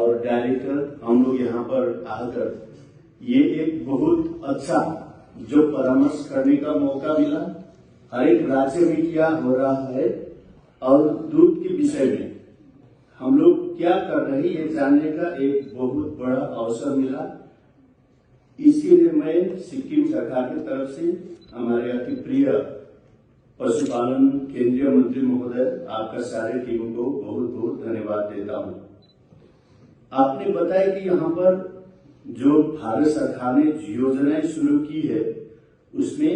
और डायरेक्टर हम लोग यहाँ पर आकर ये एक बहुत अच्छा जो परामर्श करने का मौका मिला, हर एक राज्य में क्या हो रहा है और दूध के विषय में हम लोग क्या कर रहे हैं ये जानने का एक बहुत बड़ा अवसर मिला। इसके लिए मैं सिक्किम सरकार की तरफ से हमारे अति प्रिय पशुपालन केंद्रीय मंत्री महोदय आपका सारे टीम को बहुत बहुत धन्यवाद देता हूं। आपने बताया कि यहाँ पर जो भारत सरकार ने योजनाएं शुरू की है उसमें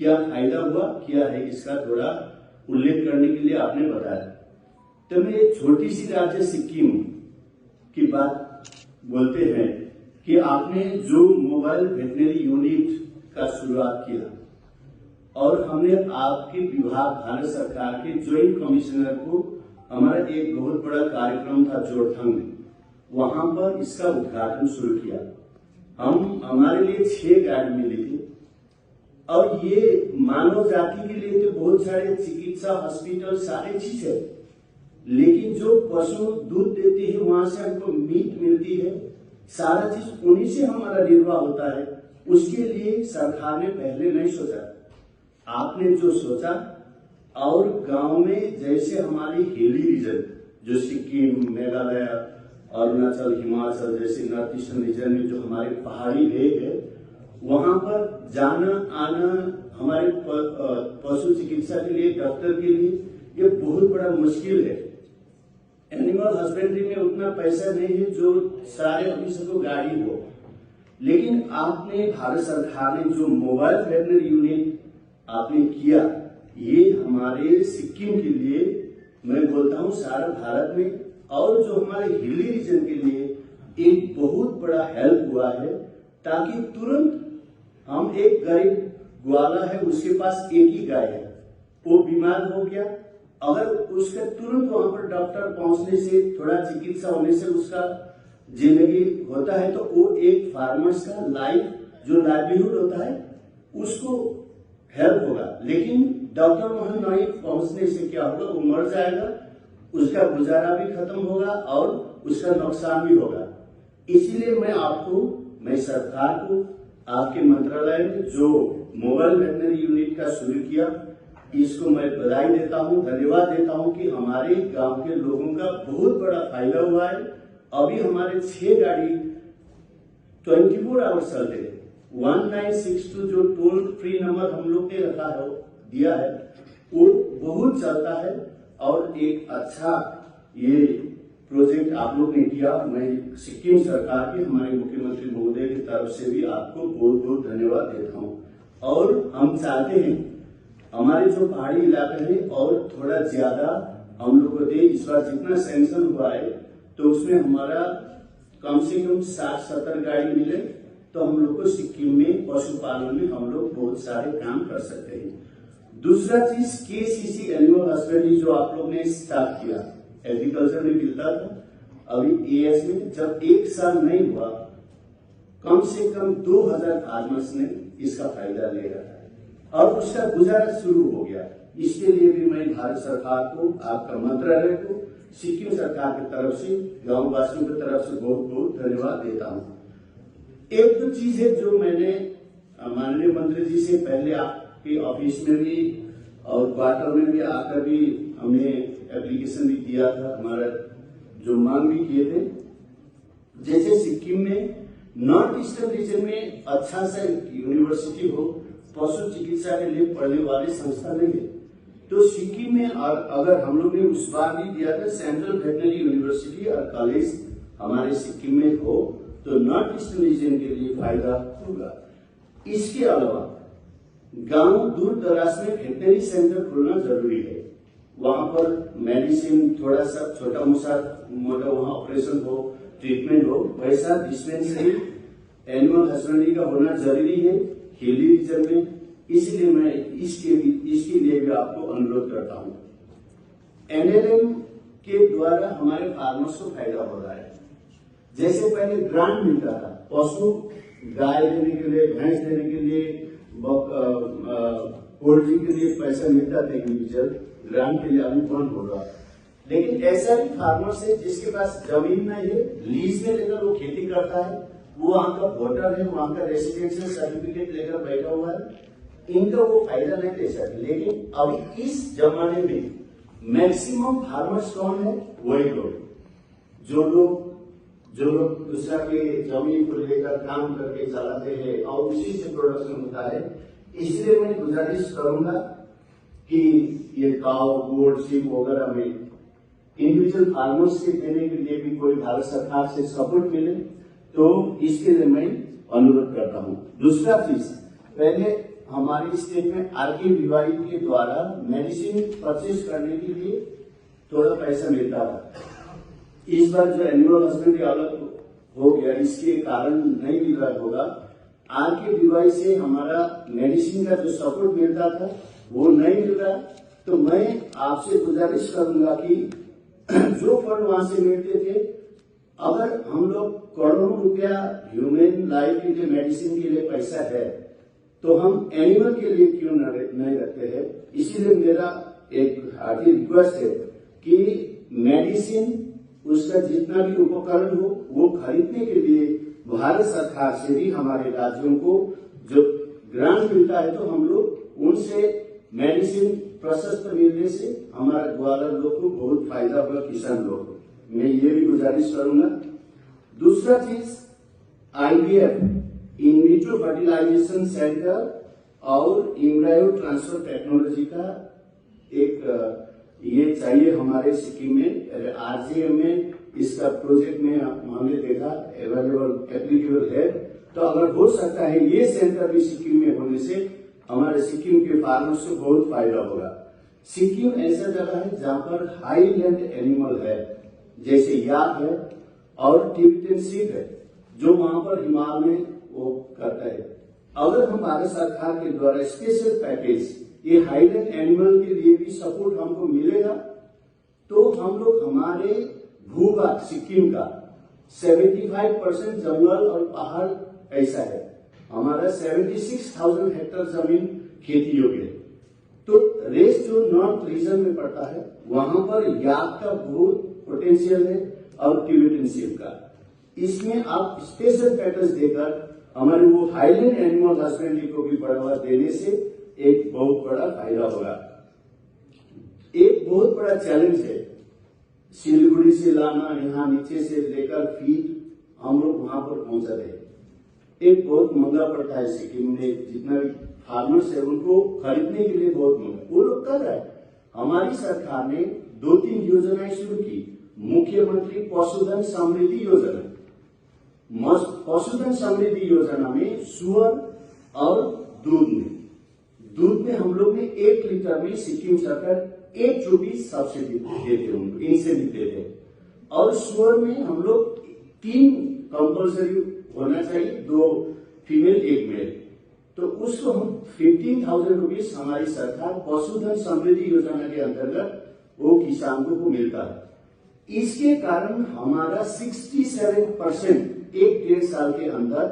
क्या फायदा हुआ क्या है इसका थोड़ा उल्लेख करने के लिए आपने बताया। तो मैं एक छोटी सी राज्य सिक्किम की बात बोलते हैं कि आपने जो मोबाइल वेटनरी यूनिट का शुरुआत किया और हमने आपके विभाग भारत सरकार के ज्वाइंट कमिश्नर को हमारा एक बहुत बड़ा कार्यक्रम था जोरथंग में, वहां पर इसका उद्घाटन शुरू किया। हमारे लिए 6 गाड़ी मिली थी और ये मानव जाति के लिए तो बहुत सारे चिकित्सा हॉस्पिटल सारे चीज है, लेकिन जो पशु दूध देती है वहां से हमको मीट मिलती है, सारा चीज उन्हीं से हमारा निर्वाह होता है। उसके लिए सरकार ने पहले नहीं सोचा, आपने जो सोचा और गांव में जैसे हमारी हिली रीजन जो सिक्किम, मेघालय, अरुणाचल, हिमाचल जैसे नॉर्थ ईस्टर्न रीजन में जो हमारे पहाड़ी भेग है वहां पर जाना आना हमारे पशु चिकित्सा के लिए डॉक्टर के लिए ये बहुत बड़ा मुश्किल है। एनिमल हस्बेंड्री में उतना पैसा नहीं है जो सारे ऑफिसर को गाड़ी हो, लेकिन आपने भारत सरकार ने जो मोबाइल वेटनरी यूनिट आपने किया ये हमारे सिक्किम के लिए मैं बोलता हूँ सारा भारत में और जो हमारे हिली रीजन के लिए एक बहुत बड़ा हेल्प हुआ है, ताकि तुरंत हम एक गरीब ग्वाला है उसके पास एक ही गाय है, वो बीमार हो गया, अगर उसका तुरंत वहां पर डॉक्टर पहुंचने से थोड़ा चिकित्सा होने से उसका जिंदगी होता है तो वो एक फार्मर्स का लाइफ जो लाइवलीहुड होता है उसको हेल्प होगा। लेकिन डॉक्टर वहां नहीं पहुंचने से क्या होगा, वो मर जाएगा, उसका गुजारा भी खत्म होगा और उसका नुकसान भी होगा। इसीलिए मैं सरकार को आपके मंत्रालय ने जो मोबाइल वेटनरी यूनिट का शुरू किया इसको मैं बधाई देता हूं, धन्यवाद देता हूं कि हमारे गांव के लोगों का बहुत बड़ा फायदा हुआ है। अभी हमारे 6 गाड़ी 24 आवर्स चलते हैं। 1962 जो टोल फ्री नंबर हम लोग ने रखा है दिया है वो बहुत चलता है और एक अच्छा ये प्रोजेक्ट आप लोग ने किया। मैं सिक्किम सरकार के हमारे मुख्यमंत्री महोदय की तरफ से भी आपको बहुत बहुत धन्यवाद देता हूं। और हम चाहते हैं हमारे जो पहाड़ी इलाके हैं और थोड़ा ज्यादा हम लोग को दे। इस बार जितना सैंक्शन हुआ है तो उसमें हमारा कम से कम 60-70 गाड़ी मिले तो हम लोग को सिक्किम में पशुपालन में हम लोग बहुत सारे काम कर सकते हैं। दूसरा चीज KCC एनिमल हस्बेंड्री जो आप लोग ने स्टार्ट किया, एग्रीकल्चर में मिलता था, अभी AS में जब 1 साल नहीं हुआ कम से कम 2000 फार्मर्स ने इसका फायदा ले रहा है और उसका गुजारा शुरू हो गया। इसके लिए भी मैं भारत सरकार को, आपका मंत्रालय को, सिक्किम सरकार की तरफ से, गांव वासियों की तरफ से बहुत बहुत धन्यवाद देता हूं। एक तो चीज है जो मैंने माननीय मंत्री जी से पहले आपके ऑफिस में भी और क्वार्टर में भी आकर भी हमने एप्लीकेशन भी दिया था, हमारा जो मांग भी किए थे। जैसे सिक्किम में नॉर्थ ईस्टर्न रीजन में अच्छा सा यूनिवर्सिटी हो, पशु चिकित्सा के लिए पढ़ने वाली संस्था नहीं है, तो सिक्किम में अगर हम लोग ने उस बार भी दिया था सेंट्रल वेटनरी यूनिवर्सिटी और कॉलेज हमारे सिक्किम में हो तो नॉर्थ ईस्टर्न रीजन के लिए फायदा होगा। इसके अलावा गांव दूर दराज में वेटनरी सेंटर खोलना जरूरी है, वहां पर मेडिसिन थोड़ा सा छोटा मोटा वहां ऑपरेशन हो, ट्रीटमेंट हो, वैसा डिस्पेंसरी एनिमल हस्बेंड्री का होना जरूरी है हिली रीजन में। इसलिए मैं इसके लिए भी आपको अनुरोध करता हूं। NLM के द्वारा हमारे फार्मर्स को फायदा हो रहा है। जैसे पहले ग्रांट मिलता था पशु गाय देने के लिए, भैंस देने के लिए, पोल्ट्री के लिए पैसा मिलता था इंडिविजुअल, ग्रांट के लिए अभी बंद होगा। लेकिन ऐसा भी फार्मर्स है जिसके पास जमीन नहीं है, लीज में लेकर वो खेती करता है, वो वहां का वोटर है, वहां का रेसिडेंशियल सर्टिफिकेट लेकर बैठा हुआ है, इनका वो फायदा नहीं ले सकते। लेकिन अभी इस जमाने में मैक्सिमम फार्मर्स कौन है? वही लोग जो लोग दूसरा के जमीन को लेकर काम करके चलाते हैं और उसी से प्रोडक्शन होता है। इसलिए मैं गुजारिश करूंगा कि ये काव, गोट, शीप वगैरह में इंडिविजुअल फार्मर्स के देने के लिए भी कोई भारत सरकार से सपोर्ट मिले तो इसके लिए मैं अनुरोध करता हूँ। दूसरा चीज, पहले हमारे स्टेट में RKVY के द्वारा मेडिसिन परचेज करने के लिए थोड़ा पैसा मिलता था। इस बार जो एनुअल हस्बेंड्री अलग हो गया, इसके कारण नहीं मिल रहा होगा। RKVY से हमारा मेडिसिन का जो सपोर्ट मिलता था वो नहीं मिल रहा। तो मैं आपसे गुजारिश करूंगा कि जो फंड वहां से मिलते थे, अगर हम लोग करोड़ों रुपया ह्यूमन लाइफ के लिए, मेडिसिन के लिए पैसा है, तो हम एनिमल के लिए क्यों नहीं रखते हैं। इसीलिए मेरा एक हार्टी रिक्वेस्ट है कि मेडिसिन, उसका जितना भी उपकरण हो, वो खरीदने के लिए भारत सरकार से भी हमारे राज्यों को जो ग्रांट मिलता है, तो हम लोग उनसे मेडिसिन प्रशस्त मिलने से हमारे ग्वालर लोग को बहुत फायदा होगा, किसान लोग को। मैं ये भी गुजारिश करूंगा। दूसरा चीज, IVF in vitro fertilisation centre और एम्ब्रायो ट्रांसफर टेक्नोलॉजी का एक ये चाहिए हमारे सिक्किम में। RJM में इसका प्रोजेक्ट में हमने देखा अवेलेबल एप्लीकेबल है, तो अगर हो सकता है ये सेंटर भी सिक्किम में होने से हमारे सिक्किम के फार्मर्स को बहुत फायदा होगा। सिक्किम ऐसा जगह है जहां पर हाई लैंड एनिमल है, जैसे याक है और टिबेटन शीप है, जो वहां पर हिमालय में वो करता है। अगर हम भारत सरकार के द्वारा स्पेशल पैकेज ये हाईलैंड एनिमल के लिए भी सपोर्ट हमको मिलेगा, तो हम लोग हमारे भूभाग सिक्किम का 75% जंगल और पहाड़ ऐसा है, हमारा 76,000 हेक्टेयर जमीन खेती योग्य है। तो रेस्ट जो नॉर्थ रीजन में पड़ता है, वहां पर याक का बहुत पोटेंशियल है और टिबेटन शीप का। इसमें आप स्पेशल पैकेज देकर हमारे वो हाईलैंड एनिमल हस्बेंड्री को भी बढ़ावा देने से एक बहुत बड़ा फायदा होगा। एक बहुत बड़ा चैलेंज है सिलीगुड़ी से लाना, यहाँ नीचे से लेकर फीड हम लोग वहां पर पहुंचा रहे। एक बहुत महंगा पड़ता है सिक्किम में, जितना भी फार्मर्स है उनको खरीदने के लिए बहुत महंगा, वो लोग कर रहे हैं। हमारी सरकार ने 2-3 योजनाएं शुरू की। मुख्यमंत्री पशुधन समृद्धि योजना, पशुधन समृद्धि योजना में सुअर और दूध में हम लोग ने 1 लीटर में सिक्किम सरकार 8 रुपीज सब्सिडी देते, उनको इंसेंटिव देते। और सुअर में हम लोग 3 कंपल्सरी होना चाहिए, 2 फीमेल 1 मेल, तो उसको हम 15,000 रुपीज हमारी सरकार पशुधन समृद्धि योजना के अंतर्गत वो किसानों को मिलता है। इसके कारण हमारा 67% 1-1.5 साल के अंदर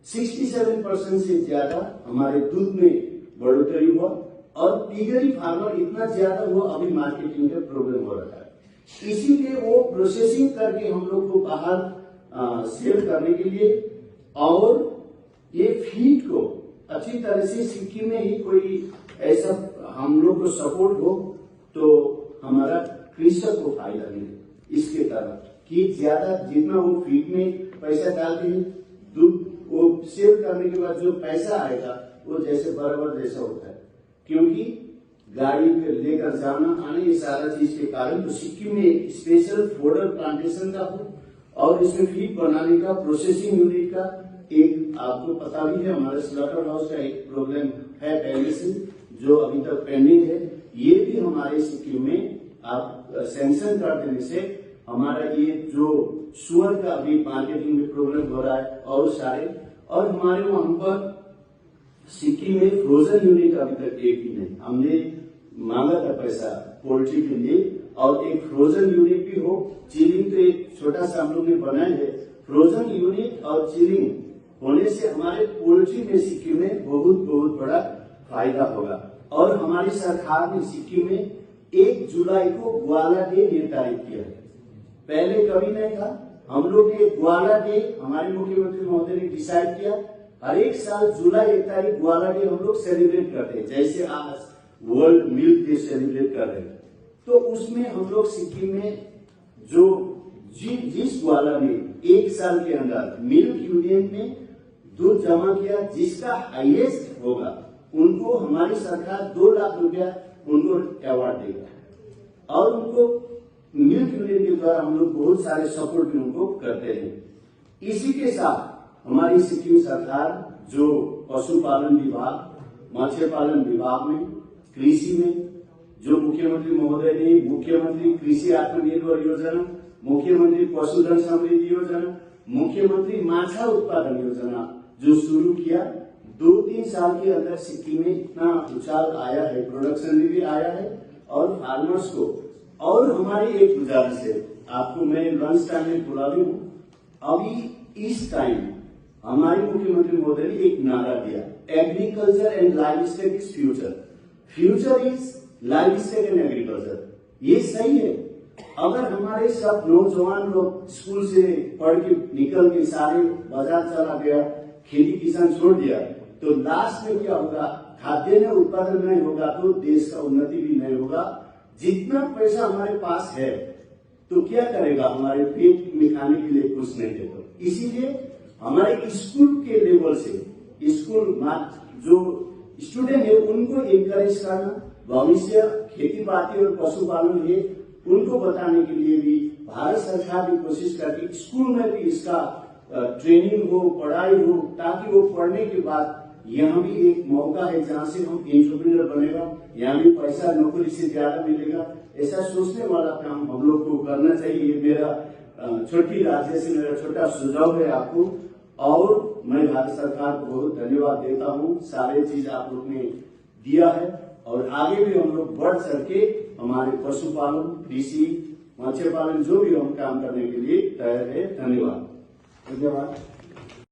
67% से ज्यादा हमारे दूध में बढ़ोतरी हुआ और पिगरी फार्मर इतना ज्यादा हुआ, अभी मार्केटिंग में प्रॉब्लम हो रहा है। इसीलिए वो प्रोसेसिंग करके हम लोग को बाहर सेल करने के लिए, और ये फीड को अच्छी तरह से सिक्किम में ही कोई ऐसा हम लोग को सपोर्ट हो तो हमारा कृषक को फायदा मिले। इसके तरफ कि ज्यादा जितना वो फीड में पैसा डालते हैं, दूध वो सेल करने के बाद जो पैसा आएगा वो जैसे बराबर जैसा होता है, क्योंकि गाड़ी पे लेकर जाना आने ये सारा चीज के कारण। तो सिक्किम में स्पेशल फोडर प्लांटेशन का हो और इसमें फीड बनाने का प्रोसेसिंग यूनिट का एक आपको पता भी है, हमारे स्लॉटर हाउस का एक प्रॉब्लम है पहले से जो अभी तक पेंडिंग है। ये भी हमारे सिक्किम में आप सैंक्शन कर देने से हमारा ये जो सुअर का अभी मार्केटिंग में प्रॉब्लम हो रहा है और सारे, और हमारे वहां पर सिक्किम में फ्रोजन यूनिट अभी तक एक भी नहीं। हमने मांगा था पैसा पोल्ट्री के लिए और एक फ्रोजन यूनिट भी हो। चिलिंग तो एक छोटा सा हम लोग ने बनाया है, फ्रोजन यूनिट और चिलिंग होने से हमारे पोल्ट्री में सिक्किम में बहुत बहुत बड़ा फायदा होगा। और हमारी सरकार ने सिक्किम में 1 जुलाई को ग्वाला डे निर्धारित किया है। पहले कभी नहीं था। हम लोग ये ग्वाला डे हमारे मुख्यमंत्री महोदय ने डिसाइड किया, हर एक साल जुलाई 1 तारीख ग्वाला डे हम लोग सेलिब्रेट करते हैं, जैसे आज वर्ल्ड मिल्क डे सेलिब्रेट कर रहे हैं। तो उसमें हम लोग सिक्किम में जो जिस ग्वाला ने 1 साल के अंदर मिल्क यूनियन में दूध जमा किया, जिसका हाईएस्ट होगा उनको हमारी सरकार 2 लाख रुपया उनको अवार्ड देगा। और उनको मिल्क यूनियन के द्वारा हम लोग बहुत सारे सपोर्ट भी उनको करते हैं। इसी के साथ हमारी सिक्किम सरकार जो पशुपालन विभाग, मत्स्य पालन विभाग में, कृषि में जो मुख्यमंत्री महोदय ने मुख्यमंत्री कृषि आत्मनिर्भर योजना, मुख्यमंत्री पशुधन समृद्धि योजना, मुख्यमंत्री माछा उत्पादन योजना जो शुरू किया, 2-3 साल के अंदर सिक्किम में इतना उछाल आया है, प्रोडक्शन में भी आया है। और फार्मर्स को, और हमारी एक गुजारिश है, आपको मैं लंच टाइम में बुला रही हूँ, अभी इस टाइम हमारे मुख्यमंत्री महोदय ने एक नारा दिया, agriculture and livestock is future, future is livestock and agriculture. ये सही है। अगर हमारे सब नौजवान लोग स्कूल से पढ़ के निकल के सारे बाजार चला गया, खेती किसान छोड़ दिया, तो लास्ट में क्या होगा, खाद्यान्न उत्पादन नहीं होगा तो देश का उन्नति भी नहीं होगा। जितना पैसा हमारे पास है तो क्या करेगा, हमारे पेट में खाने के लिए कुछ नहीं है। तो इसीलिए हमारे स्कूल के लेवल से स्कूल जो स्टूडेंट है उनको एनकरेज करना, भविष्य खेती बाड़ी और पशुपालन है उनको बताने के लिए भी भारत सरकार भी कोशिश करती है स्कूल में भी इसका ट्रेनिंग हो, पढ़ाई हो, ताकि वो पढ़ने के बाद यहाँ भी एक मौका है जहाँ से हम एंटरप्रेन्योर बनेगा, यहाँ भी पैसा नौकरी से ज्यादा मिलेगा। ऐसा सोचने वाला काम हम लोग को करना चाहिए। ये मेरा छोटी राज्य से मेरा छोटा सुझाव है आपको। और मैं भारत सरकार को बहुत धन्यवाद देता हूँ, सारे चीज आप लोग ने दिया है और आगे भी हम लोग बढ़ चढ़ के हमारे पशुपालन, कृषि, मत्स्य पालन जो भी हम काम करने के लिए तैयार है। धन्यवाद।